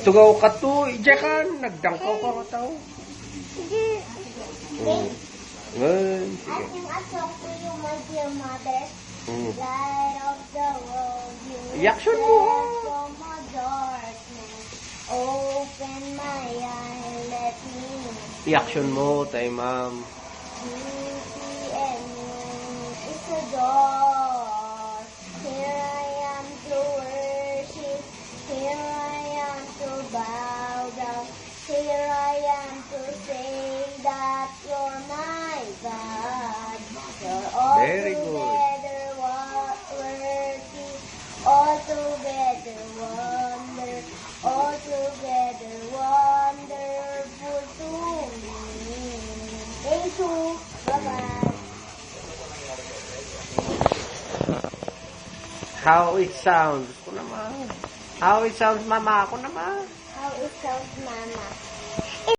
Tugaw ka to, ijekan, nagdangkaw ka ka tao. Sige. Ngayon, I sige. sing a song to you, my dear mother. Light of the world, you I-action mo, ha? from a darkness. Open my eyes, let me I-action mo, tayo ma'am. beauty and you. It's a door. Here I am to worship. Here I am to bow down. Here I am to say that you're my God. You're Very good. altogether worthy, altogether wonder, altogether wonderful to me. Thank you. Bye-bye. How it sounds. Ako naman. How it sounds, mama. Ako naman. How it sounds, Mama.